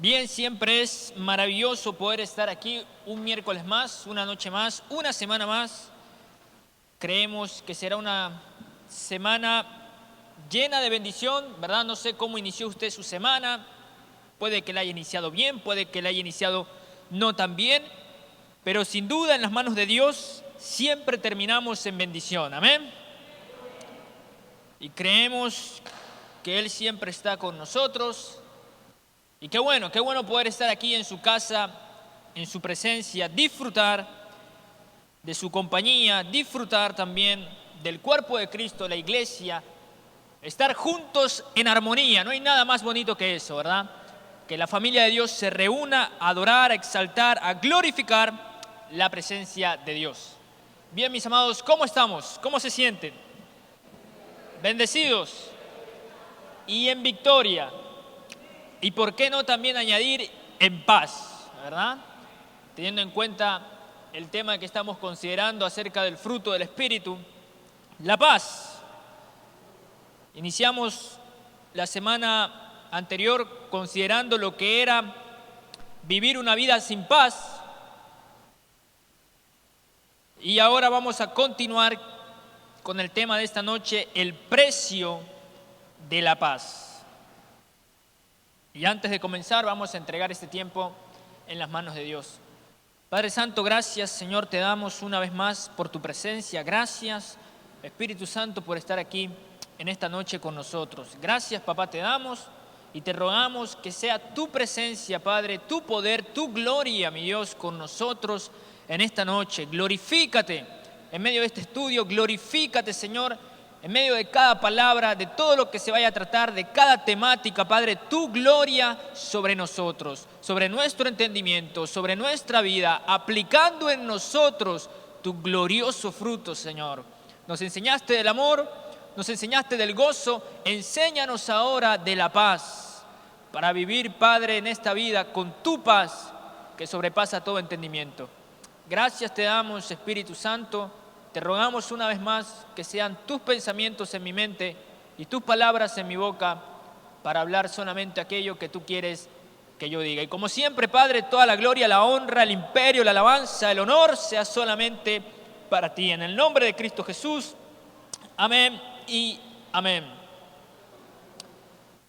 Bien, siempre es maravilloso poder estar aquí un miércoles más, una noche más, una semana más. Creemos que será una semana llena de bendición, ¿verdad? No sé cómo inició usted su semana. Puede que la haya iniciado bien, puede que la haya iniciado no tan bien, pero sin duda en las manos de Dios siempre terminamos en bendición. Amén. Y creemos que Él siempre está con nosotros. Y qué bueno poder estar aquí en su casa, en su presencia, disfrutar de su compañía, disfrutar también del cuerpo de Cristo, la iglesia, estar juntos en armonía. No hay nada más bonito que eso, ¿verdad? Que la familia de Dios se reúna a adorar, a exaltar, a glorificar la presencia de Dios. Bien, mis amados, ¿cómo estamos? ¿Cómo se sienten? Bendecidos y en victoria. Y por qué no también añadir en paz, ¿verdad? Teniendo en cuenta el tema que estamos considerando acerca del fruto del Espíritu, la paz. Iniciamos la semana anterior considerando lo que era vivir una vida sin paz. Y ahora vamos a continuar con el tema de esta noche, el precio de la paz. Y antes de comenzar, vamos a entregar este tiempo en las manos de Dios. Padre Santo, gracias, Señor, te damos una vez más por tu presencia. Gracias, Espíritu Santo, por estar aquí en esta noche con nosotros. Gracias, Papá, te damos y te rogamos que sea tu presencia, Padre, tu poder, tu gloria, mi Dios, con nosotros en esta noche. Glorifícate en medio de este estudio, glorifícate, Señor, en medio de cada palabra, de todo lo que se vaya a tratar, de cada temática, Padre, tu gloria sobre nosotros, sobre nuestro entendimiento, sobre nuestra vida, aplicando en nosotros tu glorioso fruto, Señor. Nos enseñaste del amor, nos enseñaste del gozo, enséñanos ahora de la paz, para vivir, Padre, en esta vida con tu paz que sobrepasa todo entendimiento. Gracias te damos, Espíritu Santo. Te rogamos una vez más que sean tus pensamientos en mi mente y tus palabras en mi boca para hablar solamente aquello que tú quieres que yo diga. Y como siempre, Padre, toda la gloria, la honra, el imperio, la alabanza, el honor sea solamente para ti. En el nombre de Cristo Jesús, amén y amén.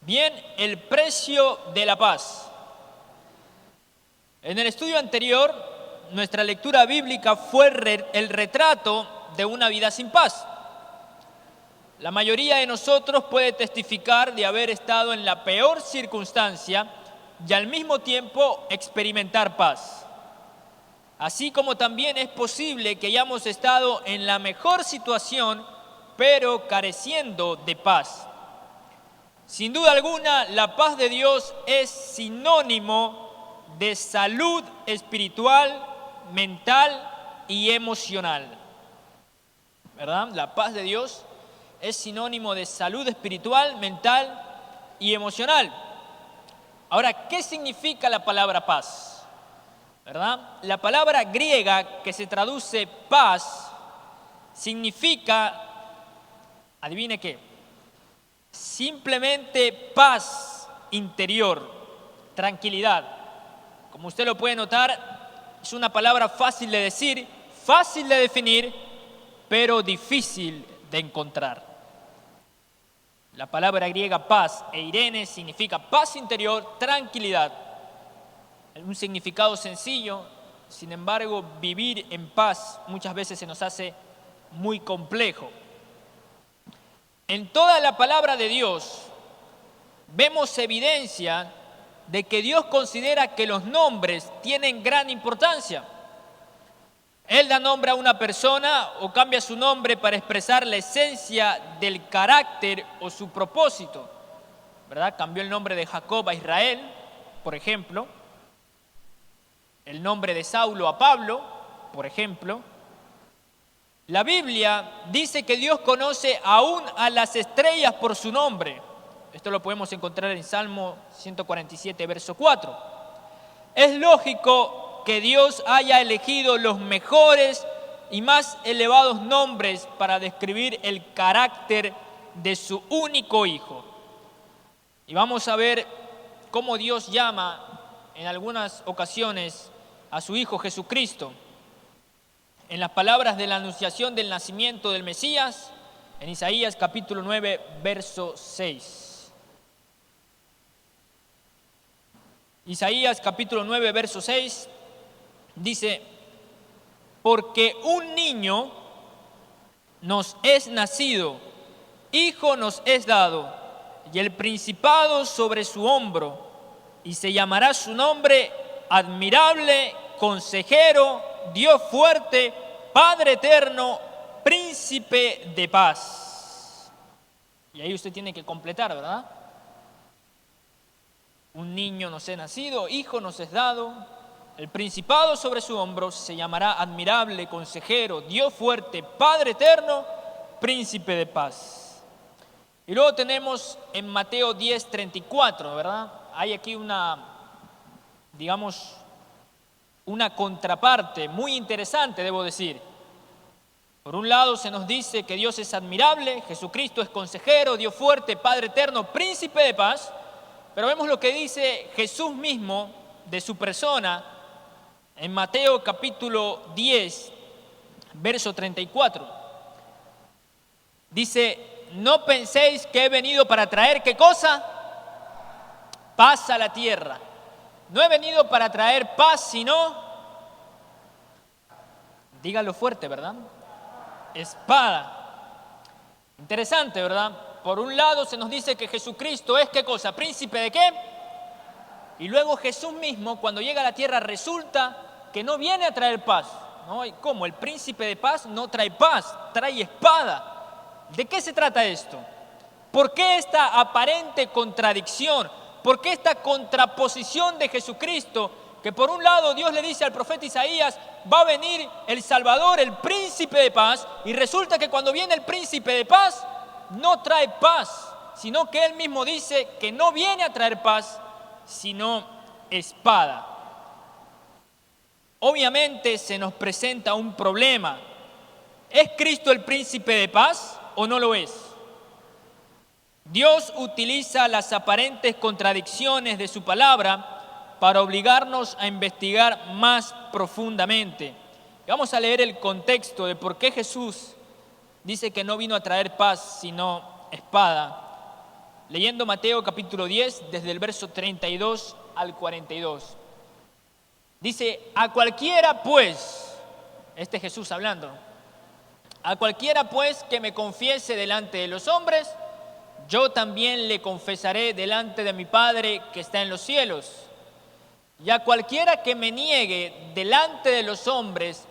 Bien, el precio de la paz. En el estudio anterior, nuestra lectura bíblica fue el retrato de una vida sin paz. La mayoría de nosotros puede testificar de haber estado en la peor circunstancia y al mismo tiempo experimentar paz. Así como también es posible que hayamos estado en la mejor situación, pero careciendo de paz. Sin duda alguna, la paz de Dios es sinónimo de salud espiritual, mental y emocional, ¿verdad? La paz de Dios es sinónimo de salud espiritual, mental y emocional. Ahora, ¿qué significa la palabra paz? ¿Verdad? La palabra griega que se traduce paz significa, adivine qué, simplemente paz interior, tranquilidad. Como usted lo puede notar, es una palabra fácil de decir, fácil de definir, pero difícil de encontrar. La palabra griega paz, eirene, significa paz interior, tranquilidad. Un significado sencillo, sin embargo, vivir en paz muchas veces se nos hace muy complejo. En toda la palabra de Dios vemos evidencia de que Dios considera que los nombres tienen gran importancia. Él da nombre a una persona o cambia su nombre para expresar la esencia del carácter o su propósito, ¿verdad? Cambió el nombre de Jacob a Israel, por ejemplo. El nombre de Saulo a Pablo, por ejemplo. La Biblia dice que Dios conoce aún a las estrellas por su nombre. Esto lo podemos encontrar en Salmo 147, verso 4. Es lógico que Dios haya elegido los mejores y más elevados nombres para describir el carácter de su único Hijo. Y vamos a ver cómo Dios llama en algunas ocasiones a su Hijo Jesucristo. En las palabras de la anunciación del nacimiento del Mesías, en Isaías capítulo 9, verso 6. Isaías capítulo 9, verso 6 dice: porque un niño nos es nacido, hijo nos es dado, y el principado sobre su hombro, y se llamará su nombre admirable, consejero, Dios fuerte, Padre eterno, príncipe de paz. Y ahí usted tiene que completar, ¿verdad? Un niño nos es nacido, hijo nos es dado, el principado sobre su hombro, se llamará admirable, consejero, Dios fuerte, Padre eterno, príncipe de paz. Y luego tenemos en Mateo 10:34, ¿verdad? Hay aquí una contraparte muy interesante, debo decir. Por un lado se nos dice que Dios es admirable, Jesucristo es consejero, Dios fuerte, Padre eterno, príncipe de paz, pero vemos lo que dice Jesús mismo de su persona en Mateo capítulo 10, verso 34. Dice: no penséis que he venido para traer, ¿qué cosa? Paz a la tierra. No he venido para traer paz, sino, dígalo fuerte, ¿verdad? Espada. Interesante, ¿verdad? Por un lado se nos dice que Jesucristo es, ¿qué cosa? ¿Príncipe de qué? Y luego Jesús mismo, cuando llega a la tierra, resulta que no viene a traer paz, ¿no? ¿Cómo? El príncipe de paz no trae paz, trae espada. ¿De qué se trata esto? ¿Por qué esta aparente contradicción? ¿Por qué esta contraposición de Jesucristo? Que por un lado Dios le dice al profeta Isaías: va a venir el Salvador, el príncipe de paz, y resulta que cuando viene el príncipe de paz no trae paz, sino que él mismo dice que no viene a traer paz, sino espada. Obviamente se nos presenta un problema. ¿Es Cristo el príncipe de paz o no lo es? Dios utiliza las aparentes contradicciones de su palabra para obligarnos a investigar más profundamente. Vamos a leer el contexto de por qué Jesús dice que no vino a traer paz, sino espada. Leyendo Mateo capítulo 10, desde el verso 32 al 42. Dice: a cualquiera pues, este Jesús hablando, a cualquiera pues que me confiese delante de los hombres, yo también le confesaré delante de mi Padre que está en los cielos. Y a cualquiera que me niegue delante de los hombres,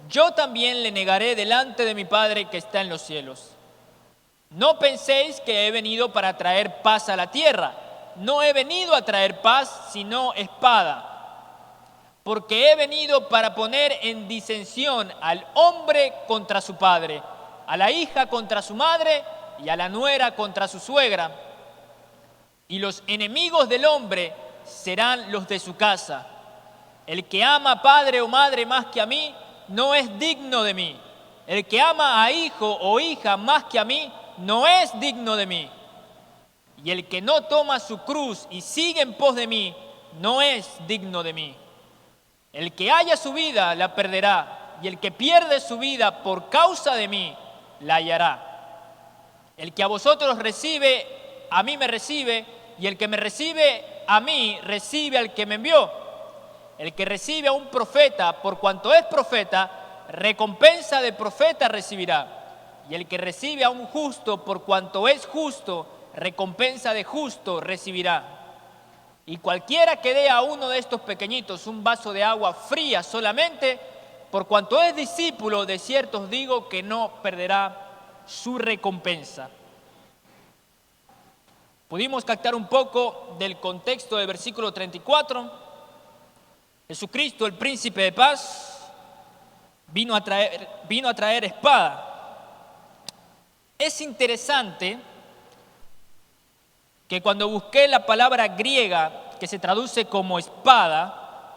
yo también le negaré delante de mi Padre que está en los cielos. No penséis que he venido para traer paz a la tierra. No he venido a traer paz, sino espada. Porque he venido para poner en disensión al hombre contra su padre, a la hija contra su madre y a la nuera contra su suegra. Y los enemigos del hombre serán los de su casa. El que ama a padre o madre más que a mí, no es digno de mí. El que ama a hijo o hija más que a mí, no es digno de mí. Y el que no toma su cruz y sigue en pos de mí, no es digno de mí. El que haya su vida, la perderá. Y el que pierde su vida por causa de mí, la hallará. El que a vosotros recibe, a mí me recibe. Y el que me recibe, a mí recibe al que me envió. El que recibe a un profeta, por cuanto es profeta, recompensa de profeta recibirá. Y el que recibe a un justo, por cuanto es justo, recompensa de justo recibirá. Y cualquiera que dé a uno de estos pequeñitos un vaso de agua fría solamente, por cuanto es discípulo, de cierto os digo que no perderá su recompensa. Pudimos captar un poco del contexto del versículo 34. Jesucristo, el príncipe de paz, vino a traer espada. Es interesante que cuando busqué la palabra griega que se traduce como espada,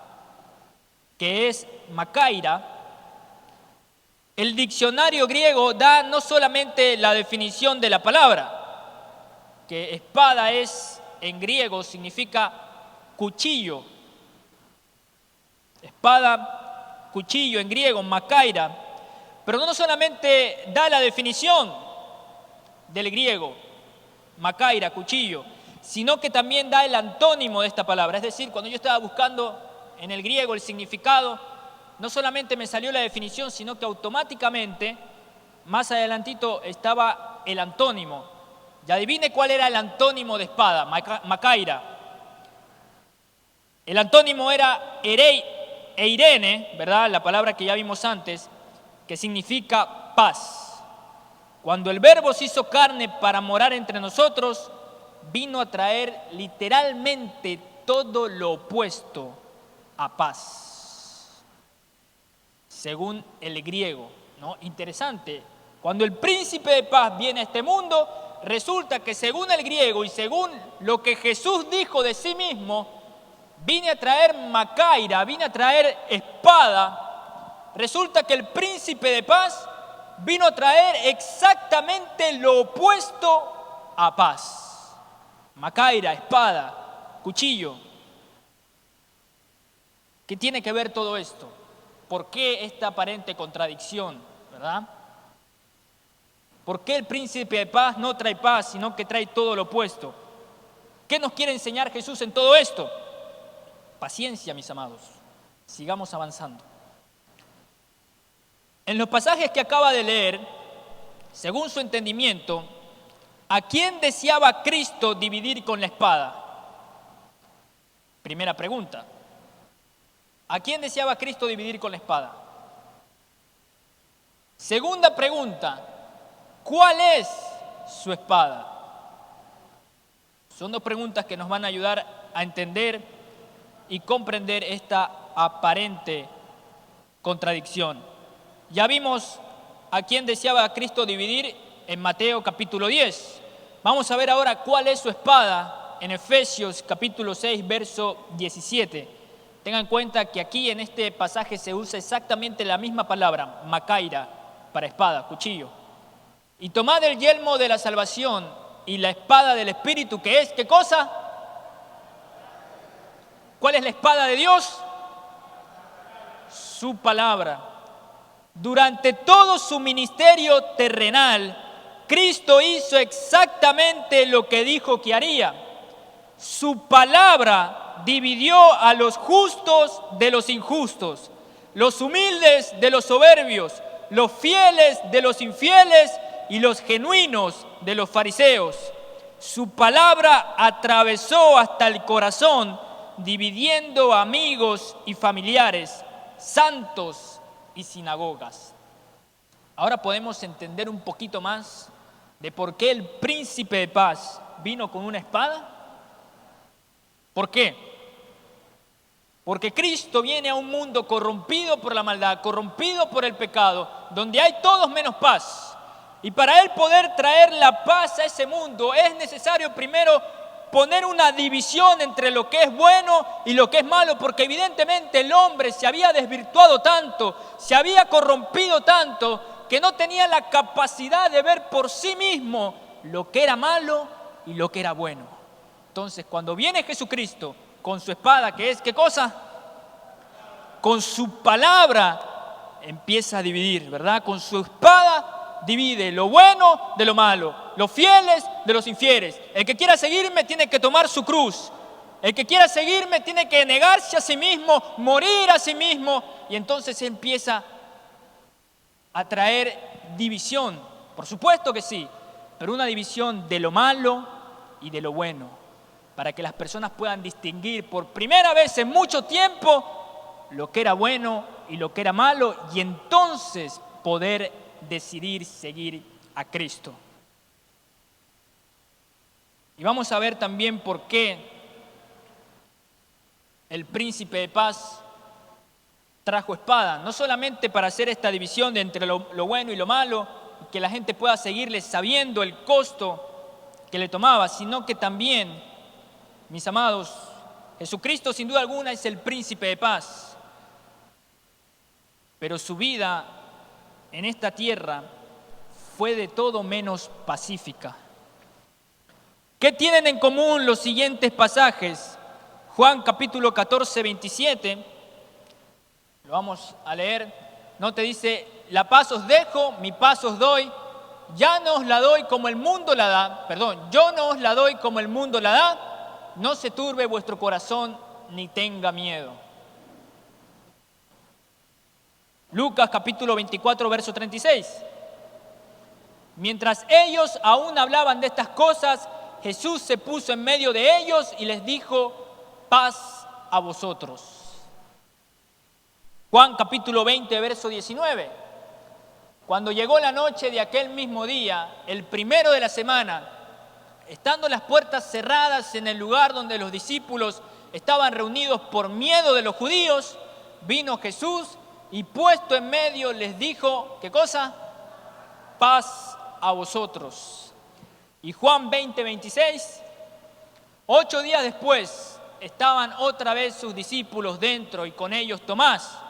que es makaira, el diccionario griego da no solamente la definición de la palabra, que espada es en griego significa cuchillo, Espada, cuchillo en griego, makaira. Pero no solamente da la definición del griego, makaira, cuchillo, sino que también da el antónimo de esta palabra. Es decir, cuando yo estaba buscando en el griego el significado, no solamente me salió la definición, sino que automáticamente, más adelantito, estaba el antónimo. Y adivine cuál era el antónimo de espada, makaira. El antónimo era eirene, ¿verdad? La palabra que ya vimos antes, que significa paz. Cuando el Verbo se hizo carne para morar entre nosotros, vino a traer literalmente todo lo opuesto a paz, según el griego, ¿no? Interesante. Cuando el príncipe de paz viene a este mundo, resulta que según el griego y según lo que Jesús dijo de sí mismo, vine a traer makaira, vine a traer espada. Resulta que el príncipe de paz vino a traer exactamente lo opuesto a paz. Makaira, espada, cuchillo. ¿Qué tiene que ver todo esto? ¿Por qué esta aparente contradicción, verdad? ¿Por qué el príncipe de paz no trae paz, sino que trae todo lo opuesto? ¿Qué nos quiere enseñar Jesús en todo esto? Paciencia, mis amados. Sigamos avanzando. En los pasajes que acaba de leer, según su entendimiento, ¿a quién deseaba Cristo dividir con la espada? Primera pregunta. ¿A quién deseaba Cristo dividir con la espada? Segunda pregunta. ¿Cuál es su espada? Son dos preguntas que nos van a ayudar a entender y comprender esta aparente contradicción. Ya vimos a quién deseaba Cristo dividir en Mateo capítulo 10. Vamos a ver ahora cuál es su espada en Efesios capítulo 6, verso 17. Tengan en cuenta que aquí en este pasaje se usa exactamente la misma palabra, makaira, para espada, cuchillo. Y tomad el yelmo de la salvación y la espada del Espíritu, que es, ¿qué cosa? ¿Cuál es la espada de Dios? Su palabra. Durante todo su ministerio terrenal, Cristo hizo exactamente lo que dijo que haría. Su palabra dividió a los justos de los injustos, los humildes de los soberbios, los fieles de los infieles y los genuinos de los fariseos. Su palabra atravesó hasta el corazón, dividiendo amigos y familiares, santos y sinagogas. Ahora podemos entender un poquito más de por qué el príncipe de paz vino con una espada. ¿Por qué? Porque Cristo viene a un mundo corrompido por la maldad, corrompido por el pecado, donde hay todos menos paz. Y para Él poder traer la paz a ese mundo es necesario primero poner una división entre lo que es bueno y lo que es malo, porque evidentemente el hombre se había desvirtuado tanto, se había corrompido tanto, que no tenía la capacidad de ver por sí mismo lo que era malo y lo que era bueno. Entonces, cuando viene Jesucristo con su espada, que es, ¿qué cosa? Con su palabra empieza a dividir, ¿verdad? Con su espada divide lo bueno de lo malo, los fieles de los infieles. El que quiera seguirme tiene que tomar su cruz. El que quiera seguirme tiene que negarse a sí mismo, morir a sí mismo. Y entonces empieza a traer división. Por supuesto que sí, pero una división de lo malo y de lo bueno, para que las personas puedan distinguir por primera vez en mucho tiempo lo que era bueno y lo que era malo, y entonces poder decidir seguir a Cristo. Y vamos a ver también por qué el príncipe de paz trajo espada, no solamente para hacer esta división de entre lo bueno y lo malo, que la gente pueda seguirle sabiendo el costo que le tomaba, sino que también, mis amados, Jesucristo sin duda alguna es el príncipe de paz, pero su vida en esta tierra fue de todo menos pacífica. ¿Qué tienen en común los siguientes pasajes? Juan capítulo 14, 27. Lo vamos a leer. No te dice, la paz os dejo, mi paz os doy. Ya no os la doy como el mundo la da. Perdón, yo no os la doy como el mundo la da. No se turbe vuestro corazón ni tenga miedo. Lucas capítulo 24, verso 36. Mientras ellos aún hablaban de estas cosas, Jesús se puso en medio de ellos y les dijo, paz a vosotros. Juan capítulo 20, verso 19. Cuando llegó la noche de aquel mismo día, el primero de la semana, estando las puertas cerradas en el lugar donde los discípulos estaban reunidos por miedo de los judíos, vino Jesús y puesto en medio les dijo, ¿qué cosa? Paz a vosotros. Y Juan 20, 26, 8 días después estaban otra vez sus discípulos dentro y con ellos Tomás.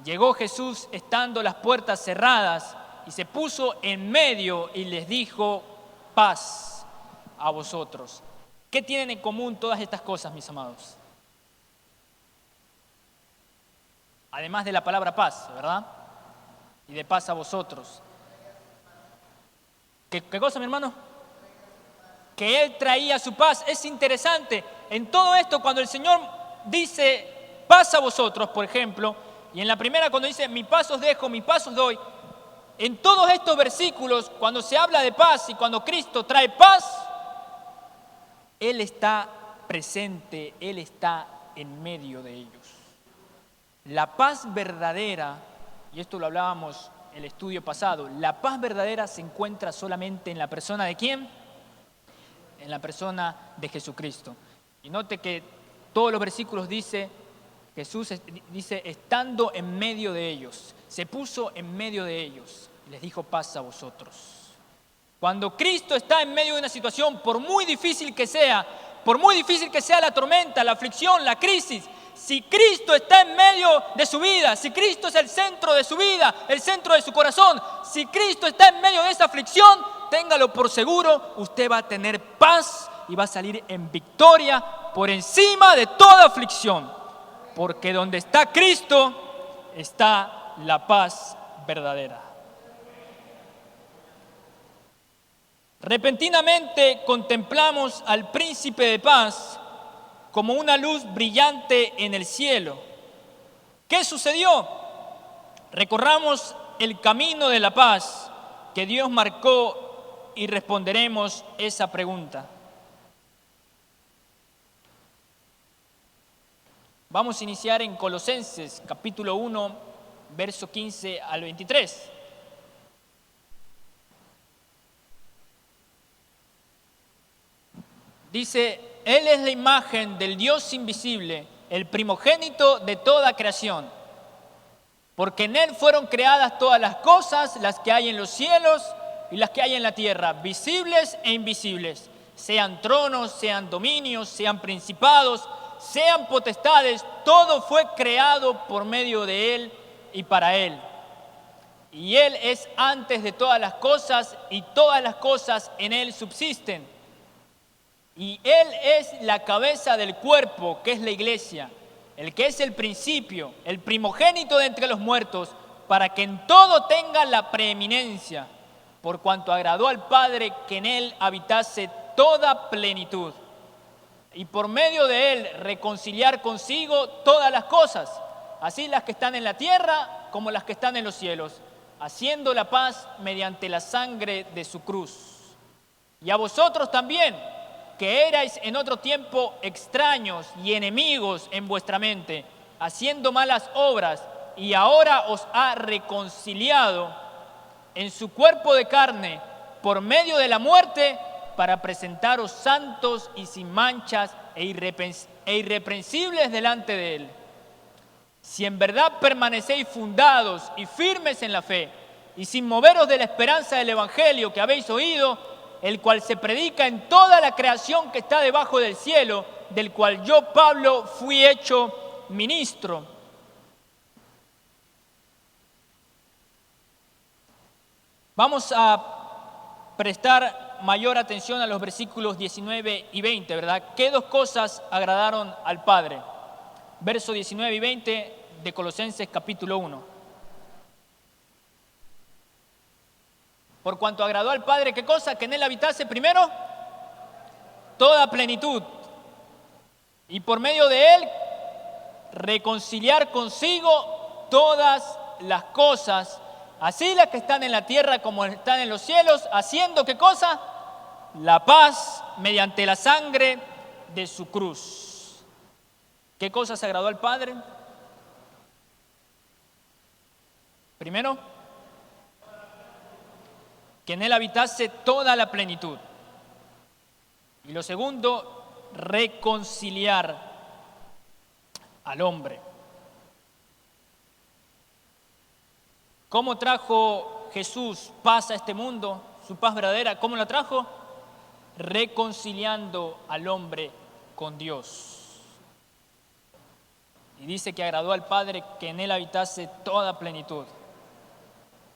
Llegó Jesús estando las puertas cerradas y se puso en medio y les dijo, paz a vosotros. ¿Qué tienen en común todas estas cosas, mis amados? Además de la palabra paz, ¿verdad? Y de paz a vosotros. ¿Qué cosa, mi hermano? Que Él traía su paz. Es interesante. En todo esto, cuando el Señor dice paz a vosotros, por ejemplo, y en la primera cuando dice mi paz os dejo, mi paz os doy, en todos estos versículos, cuando se habla de paz y cuando Cristo trae paz, Él está presente, Él está en medio de ellos. La paz verdadera, y esto lo hablábamos en el estudio pasado, la paz verdadera se encuentra solamente en la persona ¿de quién? En la persona de Jesucristo. Y note que todos los versículos Jesús dice, estando en medio de ellos, se puso en medio de ellos y les dijo paz a vosotros. Cuando Cristo está en medio de una situación, por muy difícil que sea la tormenta, la aflicción, la crisis, si Cristo está en medio de su vida, si Cristo es el centro de su vida, el centro de su corazón, si Cristo está en medio de esa aflicción, téngalo por seguro, usted va a tener paz y va a salir en victoria por encima de toda aflicción. Porque donde está Cristo está la paz verdadera. Repentinamente contemplamos al príncipe de paz como una luz brillante en el cielo. ¿Qué sucedió? Recorramos el camino de la paz que Dios marcó y responderemos esa pregunta. Vamos a iniciar en Colosenses, capítulo 1, verso 15 al 23. Dice, Él es la imagen del Dios invisible, el primogénito de toda creación. Porque en Él fueron creadas todas las cosas, las que hay en los cielos y las que hay en la tierra, visibles e invisibles, sean tronos, sean dominios, sean principados, sean potestades, todo fue creado por medio de Él y para Él. Y Él es antes de todas las cosas y todas las cosas en Él subsisten. Y Él es la cabeza del cuerpo, que es la iglesia, el que es el principio, el primogénito de entre los muertos, para que en todo tenga la preeminencia, por cuanto agradó al Padre que en Él habitase toda plenitud. Y por medio de Él reconciliar consigo todas las cosas, así las que están en la tierra como las que están en los cielos, haciendo la paz mediante la sangre de su cruz. Y a vosotros también, que erais en otro tiempo extraños y enemigos en vuestra mente, haciendo malas obras, y ahora os ha reconciliado en su cuerpo de carne por medio de la muerte, para presentaros santos y sin manchas e irreprensibles delante de Él. Si en verdad permanecéis fundados y firmes en la fe, y sin moveros de la esperanza del Evangelio que habéis oído, el cual se predica en toda la creación que está debajo del cielo, del cual yo, Pablo, fui hecho ministro. Vamos a prestar mayor atención a los versículos 19 y 20, ¿verdad? ¿Qué dos cosas agradaron al Padre? Versos 19 y 20 de Colosenses capítulo 1. Por cuanto agradó al Padre, ¿qué cosa? Que en él habitase primero toda plenitud. Y por medio de él reconciliar consigo todas las cosas, así las que están en la tierra como están en los cielos, haciendo ¿qué cosa? La paz mediante la sangre de su cruz. ¿Qué cosa se agradó al Padre? Primero, que en él habitase toda la plenitud. Y lo segundo, reconciliar al hombre. ¿Cómo trajo Jesús paz a este mundo? Su paz verdadera, ¿cómo la trajo? Reconciliando al hombre con Dios. Y dice que agradó al Padre que en él habitase toda plenitud.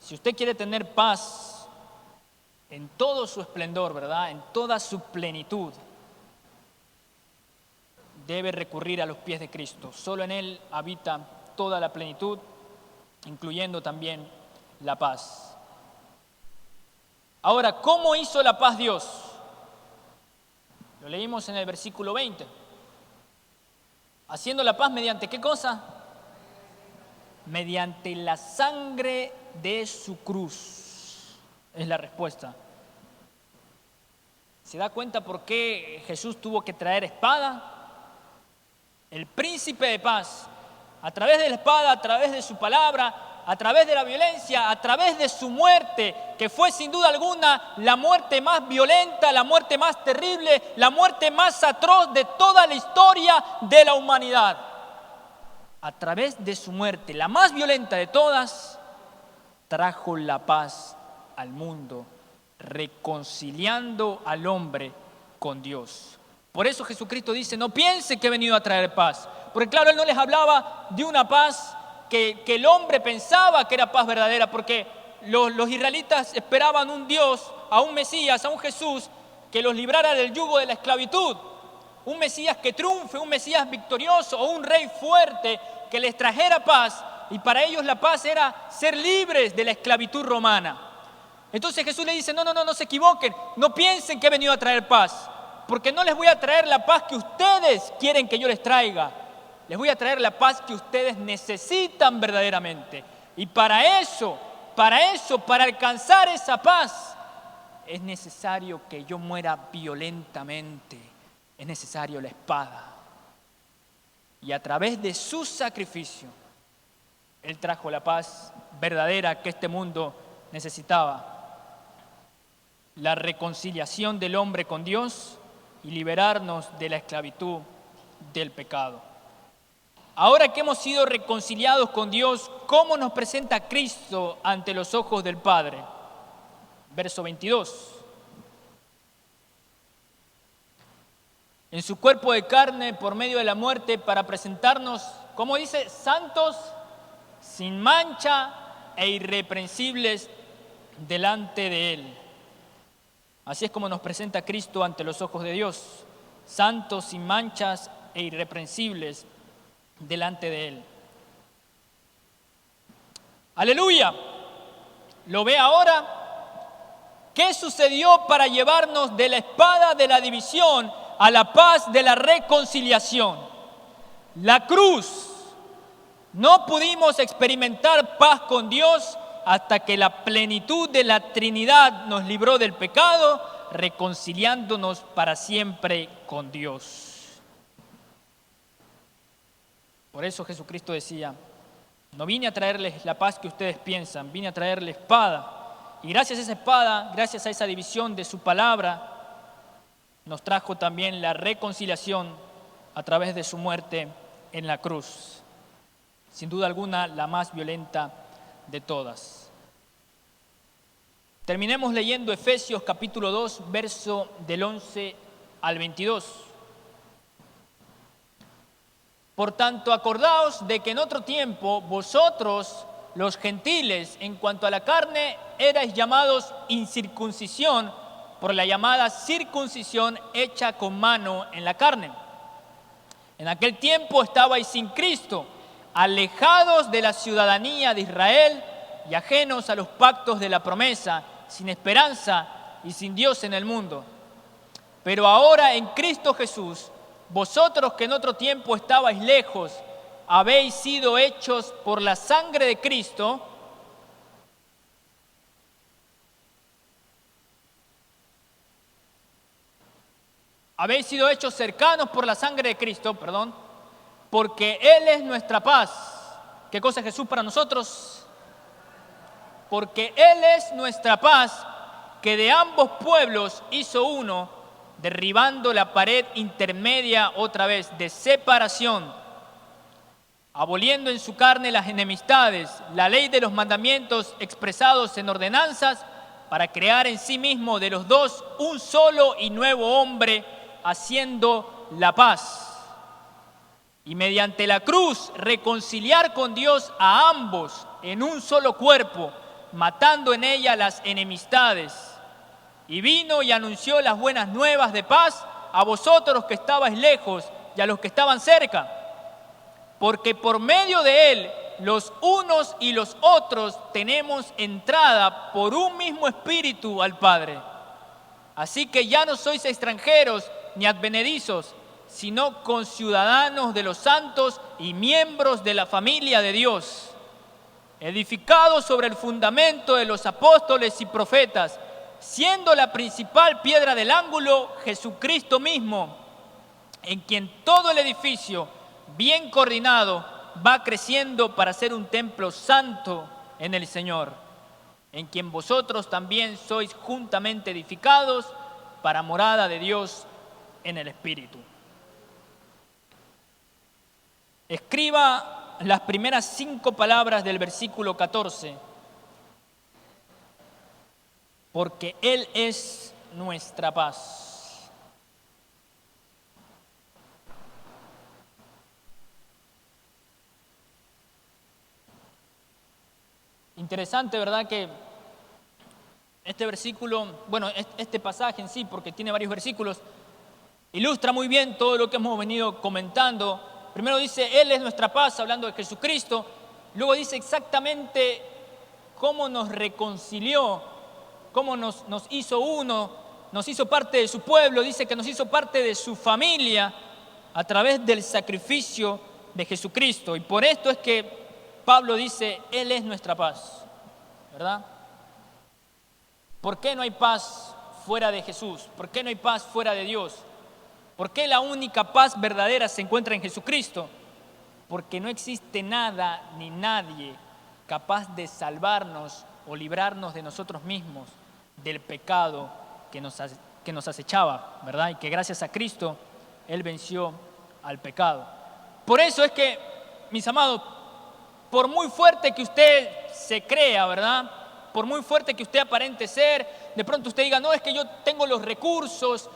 Si usted quiere tener paz en todo su esplendor, ¿verdad? En toda su plenitud, debe recurrir a los pies de Cristo. Solo en él habita toda la plenitud, incluyendo también la paz. Ahora, ¿cómo hizo la paz Dios? Lo leímos en el versículo 20. Haciendo la paz mediante ¿qué cosa? Mediante la sangre de su cruz. Es la respuesta. ¿Se da cuenta por qué Jesús tuvo que traer espada? El príncipe de paz, a través de la espada, a través de su palabra, a través de la violencia, a través de su muerte, que fue sin duda alguna la muerte más violenta, la muerte más terrible, la muerte más atroz de toda la historia de la humanidad. A través de su muerte, la más violenta de todas, trajo la paz al mundo, reconciliando al hombre con Dios. Por eso Jesucristo dice, no piense que he venido a traer paz. Porque claro, Él no les hablaba de una paz que el hombre pensaba que era paz verdadera, porque los israelitas esperaban un Dios, a un Mesías, a un Jesús, que los librara del yugo de la esclavitud. Un Mesías que triunfe, un Mesías victorioso o un rey fuerte que les trajera paz. Y para ellos la paz era ser libres de la esclavitud romana. Entonces Jesús le dice, no se equivoquen, no piensen que he venido a traer paz. Porque no les voy a traer la paz que ustedes quieren que yo les traiga. Les voy a traer la paz que ustedes necesitan verdaderamente. Y para alcanzar esa paz, es necesario que yo muera violentamente. Es necesario la espada. Y a través de su sacrificio, Él trajo la paz verdadera que este mundo necesitaba. La reconciliación del hombre con Dios y liberarnos de la esclavitud del pecado. Ahora que hemos sido reconciliados con Dios, ¿cómo nos presenta Cristo ante los ojos del Padre? Verso 22. En su cuerpo de carne, por medio de la muerte, para presentarnos, ¿cómo dice? Santos, sin mancha e irreprensibles delante de Él. Así es como nos presenta Cristo ante los ojos de Dios, santos, sin manchas e irreprensibles delante de Él. ¡Aleluya! ¿Lo ve ahora? ¿Qué sucedió para llevarnos de la espada de la división a la paz de la reconciliación? La cruz. No pudimos experimentar paz con Dios hasta que la plenitud de la Trinidad nos libró del pecado, reconciliándonos para siempre con Dios. Por eso Jesucristo decía, no vine a traerles la paz que ustedes piensan, vine a traerles espada. Y gracias a esa espada, gracias a esa división de su palabra, nos trajo también la reconciliación a través de su muerte en la cruz. Sin duda alguna, la más violenta de todas. Terminemos leyendo Efesios capítulo 2, verso del 11 al 22. Por tanto, acordaos de que en otro tiempo vosotros, los gentiles, en cuanto a la carne, erais llamados incircuncisión por la llamada circuncisión hecha con mano en la carne. En aquel tiempo estabais sin Cristo, alejados de la ciudadanía de Israel y ajenos a los pactos de la promesa, sin esperanza y sin Dios en el mundo. Pero ahora en Cristo Jesús, vosotros que en otro tiempo estabais lejos, habéis sido hechos por la sangre de Cristo cercanos por la sangre de Cristo, porque Él es nuestra paz. ¿Qué cosa es Jesús para nosotros? Porque Él es nuestra paz, que de ambos pueblos hizo uno, derribando la pared intermedia otra vez de separación, aboliendo en su carne las enemistades, la ley de los mandamientos expresados en ordenanzas, para crear en sí mismo de los dos un solo y nuevo hombre, haciendo la paz. Y mediante la cruz reconciliar con Dios a ambos en un solo cuerpo, matando en ella las enemistades. Y vino y anunció las buenas nuevas de paz a vosotros que estabais lejos y a los que estaban cerca. Porque por medio de Él, los unos y los otros tenemos entrada por un mismo espíritu al Padre. Así que ya no sois extranjeros ni advenedizos, sino conciudadanos de los santos y miembros de la familia de Dios, edificados sobre el fundamento de los apóstoles y profetas, siendo la principal piedra del ángulo Jesucristo mismo, en quien todo el edificio, bien coordinado, va creciendo para ser un templo santo en el Señor, en quien vosotros también sois juntamente edificados para morada de Dios en el Espíritu. Escriba las primeras 5 palabras del versículo 14. Porque Él es nuestra paz. Interesante, ¿verdad? Que este versículo, este pasaje en sí, porque tiene varios versículos, ilustra muy bien todo lo que hemos venido comentando. Primero dice, Él es nuestra paz, hablando de Jesucristo. Luego dice exactamente cómo nos reconcilió, cómo nos hizo uno, nos hizo parte de su pueblo. Dice que nos hizo parte de su familia a través del sacrificio de Jesucristo. Y por esto es que Pablo dice, Él es nuestra paz, ¿verdad? ¿Por qué no hay paz fuera de Jesús? ¿Por qué no hay paz fuera de Dios? ¿Por qué la única paz verdadera se encuentra en Jesucristo? Porque no existe nada ni nadie capaz de salvarnos o librarnos de nosotros mismos, del pecado que nos acechaba, ¿verdad? Y que gracias a Cristo Él venció al pecado. Por eso es que, mis amados, por muy fuerte que usted se crea, ¿verdad? Por muy fuerte que usted aparente ser, de pronto usted diga, no, es que yo tengo los recursos,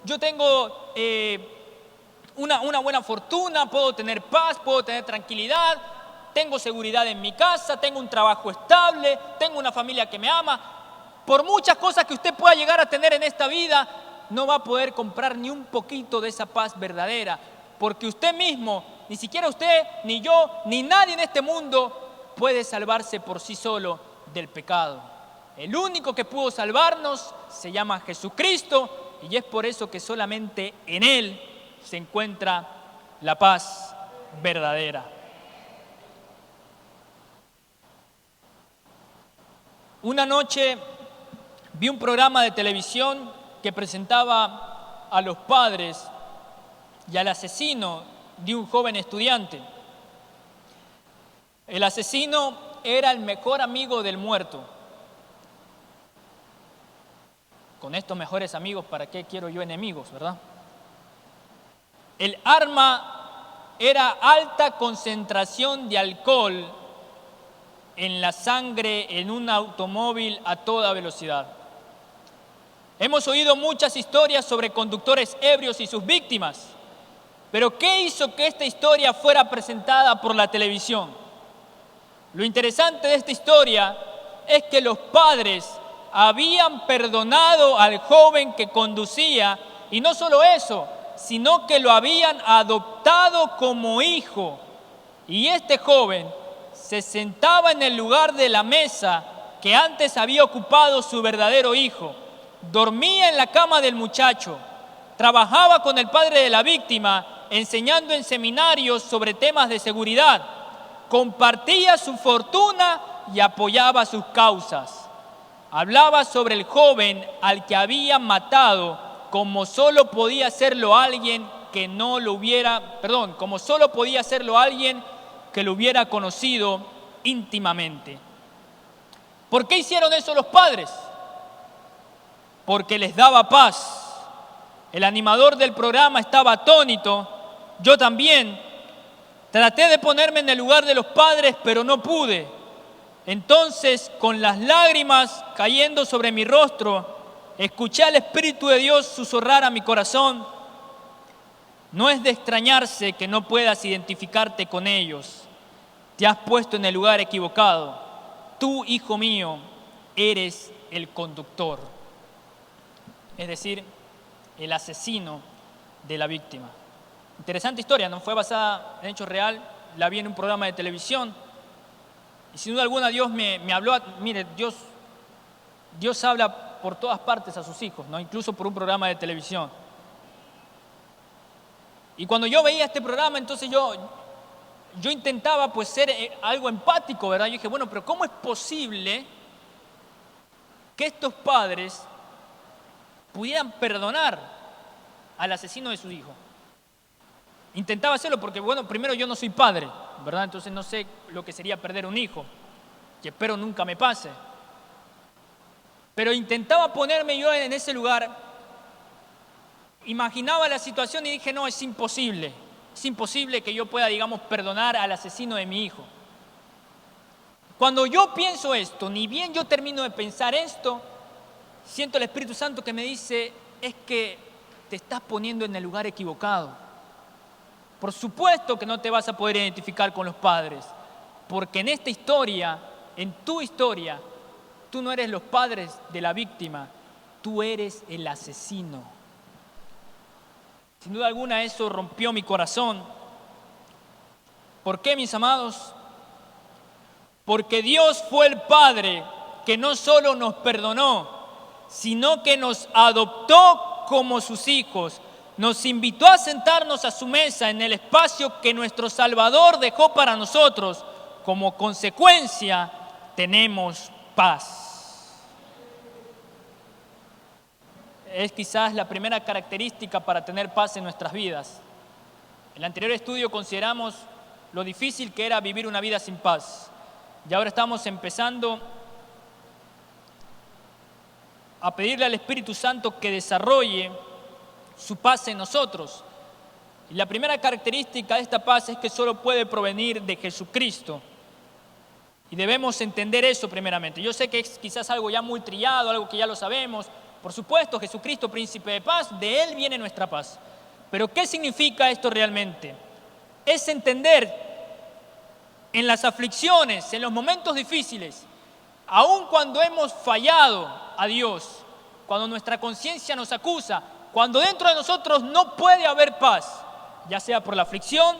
yo tengo una buena fortuna, puedo tener paz, puedo tener tranquilidad, tengo seguridad en mi casa, tengo un trabajo estable, tengo una familia que me ama. Por muchas cosas que usted pueda llegar a tener en esta vida, no va a poder comprar ni un poquito de esa paz verdadera, porque usted mismo, ni siquiera usted, ni yo, ni nadie en este mundo puede salvarse por sí solo del pecado. El único que pudo salvarnos se llama Jesucristo, y es por eso que solamente en Él se encuentra la paz verdadera. Una noche vi un programa de televisión que presentaba a los padres y al asesino de un joven estudiante. El asesino era el mejor amigo del muerto. Con estos mejores amigos, ¿para qué quiero yo enemigos, verdad? El arma era alta concentración de alcohol en la sangre en un automóvil a toda velocidad. Hemos oído muchas historias sobre conductores ebrios y sus víctimas, pero ¿qué hizo que esta historia fuera presentada por la televisión? Lo interesante de esta historia es que los padres habían perdonado al joven que conducía, y no solo eso, sino que lo habían adoptado como hijo. Y este joven se sentaba en el lugar de la mesa que antes había ocupado su verdadero hijo. Dormía en la cama del muchacho. Trabajaba con el padre de la víctima, enseñando en seminarios sobre temas de seguridad. Compartía su fortuna y apoyaba sus causas. Hablaba sobre el joven al que había matado, como solo podía hacerlo alguien que no lo hubiera, como solo podía hacerlo alguien que lo hubiera conocido íntimamente. ¿Por qué hicieron eso los padres? Porque les daba paz. El animador del programa estaba atónito, yo también. Traté de ponerme en el lugar de los padres, pero no pude. Entonces, con las lágrimas cayendo sobre mi rostro, escuché al Espíritu de Dios susurrar a mi corazón: no es de extrañarse que no puedas identificarte con ellos. Te has puesto en el lugar equivocado. Tú, hijo mío, eres el conductor. Es decir, el asesino de la víctima. Interesante historia, no fue basada en hechos real, la vi en un programa de televisión. Y sin duda alguna Dios me habló. Mire, Dios habla por todas partes a sus hijos, ¿no? Incluso por un programa de televisión. Y cuando yo veía este programa, entonces yo intentaba pues ser algo empático, ¿verdad? Yo dije, bueno, pero ¿cómo es posible que estos padres pudieran perdonar al asesino de su hijo? Intentaba hacerlo porque, bueno, primero yo no soy padre, ¿verdad? Entonces no sé lo que sería perder un hijo, que espero nunca me pase. Pero intentaba ponerme yo en ese lugar, imaginaba la situación y dije, no, es imposible que yo pueda, digamos, perdonar al asesino de mi hijo. Cuando yo pienso esto, ni bien yo termino de pensar esto, siento el Espíritu Santo que me dice, es que te estás poniendo en el lugar equivocado. Por supuesto que no te vas a poder identificar con los padres, porque en esta historia, en tu historia, tú no eres los padres de la víctima, tú eres el asesino. Sin duda alguna eso rompió mi corazón. ¿Por qué, mis amados? Porque Dios fue el Padre que no solo nos perdonó, sino que nos adoptó como sus hijos. Nos invitó a sentarnos a su mesa en el espacio que nuestro Salvador dejó para nosotros. Como consecuencia, tenemos paz. Es quizás la primera característica para tener paz en nuestras vidas. En el anterior estudio consideramos lo difícil que era vivir una vida sin paz. Y ahora estamos empezando a pedirle al Espíritu Santo que desarrolle su paz en nosotros. Y la primera característica de esta paz es que solo puede provenir de Jesucristo. Y debemos entender eso primeramente. Yo sé que es quizás algo ya muy trillado, algo que ya lo sabemos. Por supuesto, Jesucristo, príncipe de paz, de Él viene nuestra paz. Pero ¿qué significa esto realmente? Es entender en las aflicciones, en los momentos difíciles, aun cuando hemos fallado a Dios, cuando nuestra conciencia nos acusa, cuando dentro de nosotros no puede haber paz, ya sea por la aflicción,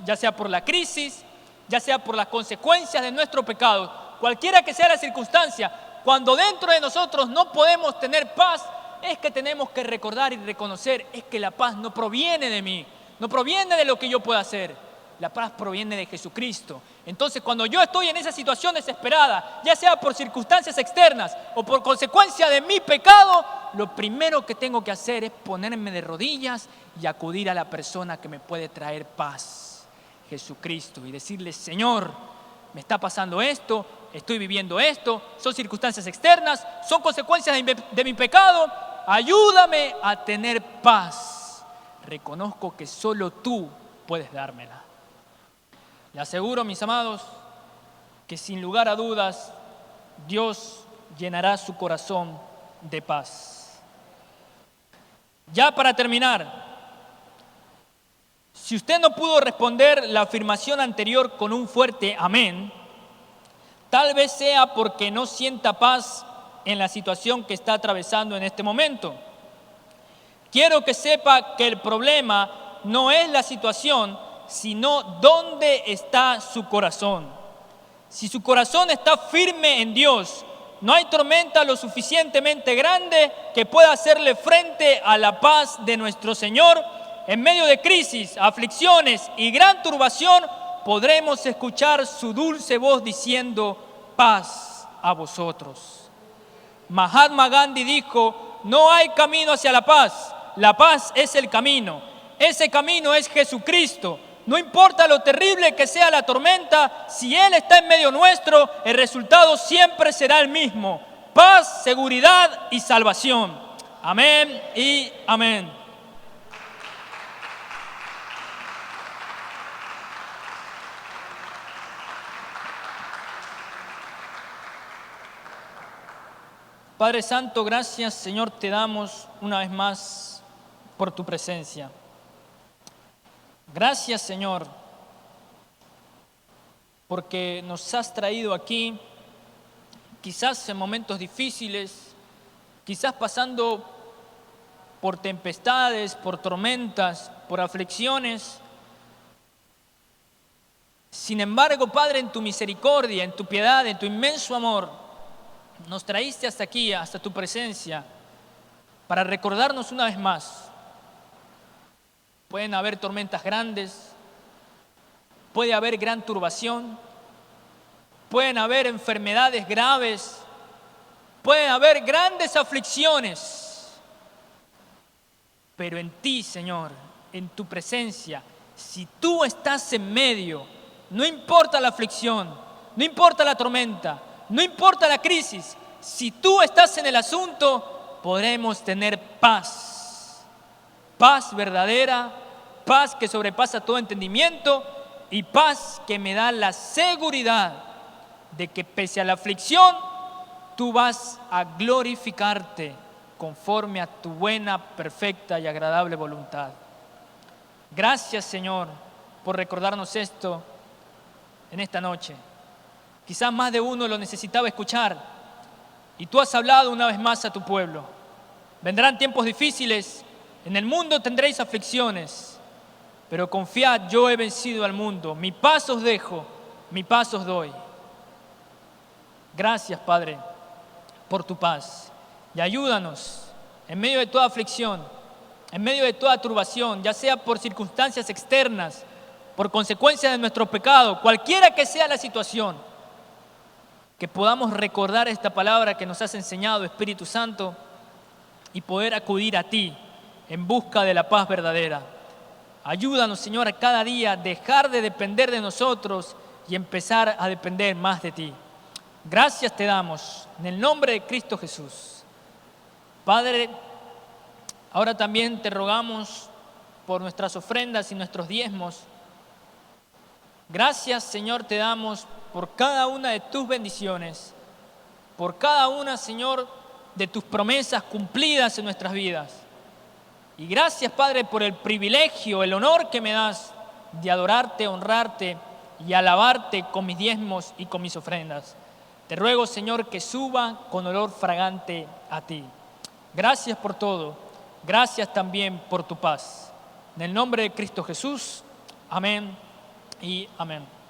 ya sea por la crisis, ya sea por las consecuencias de nuestro pecado, cualquiera que sea la circunstancia, cuando dentro de nosotros no podemos tener paz, es que tenemos que recordar y reconocer, es que la paz no proviene de mí, no proviene de lo que yo pueda hacer, la paz proviene de Jesucristo. Entonces, cuando yo estoy en esa situación desesperada, ya sea por circunstancias externas o por consecuencia de mi pecado, lo primero que tengo que hacer es ponerme de rodillas y acudir a la persona que me puede traer paz, Jesucristo, y decirle, Señor, me está pasando esto, estoy viviendo esto, son circunstancias externas, son consecuencias de mi pecado, ayúdame a tener paz. Reconozco que solo tú puedes dármela. Le aseguro, mis amados, que sin lugar a dudas, Dios llenará su corazón de paz. Ya para terminar, si usted no pudo responder la afirmación anterior con un fuerte amén, tal vez sea porque no sienta paz en la situación que está atravesando en este momento. Quiero que sepa que el problema no es la situación, sino dónde está su corazón. Si su corazón está firme en Dios, no hay tormenta lo suficientemente grande que pueda hacerle frente a la paz de nuestro Señor. En medio de crisis, aflicciones y gran turbación, podremos escuchar su dulce voz diciendo: paz a vosotros. Mahatma Gandhi dijo: no hay camino hacia la paz es el camino. Ese camino es Jesucristo. No importa lo terrible que sea la tormenta, si Él está en medio nuestro, el resultado siempre será el mismo: paz, seguridad y salvación. Amén y amén. Padre Santo, gracias, Señor, te damos una vez más por tu presencia. Gracias, Señor, porque nos has traído aquí, quizás en momentos difíciles, quizás pasando por tempestades, por tormentas, por aflicciones. Sin embargo, Padre, en tu misericordia, en tu piedad, en tu inmenso amor, nos traíste hasta aquí, hasta tu presencia, para recordarnos una vez más. Pueden haber tormentas grandes, puede haber gran turbación, pueden haber enfermedades graves, pueden haber grandes aflicciones, pero en ti, Señor, en tu presencia, si tú estás en medio, no importa la aflicción, no importa la tormenta, no importa la crisis, si tú estás en el asunto, podremos tener paz. Paz verdadera, paz que sobrepasa todo entendimiento y paz que me da la seguridad de que pese a la aflicción, tú vas a glorificarte conforme a tu buena, perfecta y agradable voluntad. Gracias, Señor, por recordarnos esto en esta noche. Quizás más de uno lo necesitaba escuchar y tú has hablado una vez más a tu pueblo. Vendrán tiempos difíciles, en el mundo tendréis aflicciones, pero confiad, yo he vencido al mundo. Mi paz os dejo, mi paz os doy. Gracias, Padre, por tu paz. Y ayúdanos en medio de toda aflicción, en medio de toda turbación, ya sea por circunstancias externas, por consecuencias de nuestro pecado, cualquiera que sea la situación, que podamos recordar esta palabra que nos has enseñado, Espíritu Santo, y poder acudir a ti en busca de la paz verdadera. Ayúdanos, Señor, a cada día dejar de depender de nosotros y empezar a depender más de ti. Gracias te damos en el nombre de Cristo Jesús. Padre, ahora también te rogamos por nuestras ofrendas y nuestros diezmos. Gracias, Señor, te damos por cada una de tus bendiciones, por cada una, Señor, de tus promesas cumplidas en nuestras vidas. Y gracias, Padre, por el privilegio, el honor que me das de adorarte, honrarte y alabarte con mis diezmos y con mis ofrendas. Te ruego, Señor, que suba con olor fragante a ti. Gracias por todo. Gracias también por tu paz. En el nombre de Cristo Jesús. Amén y amén.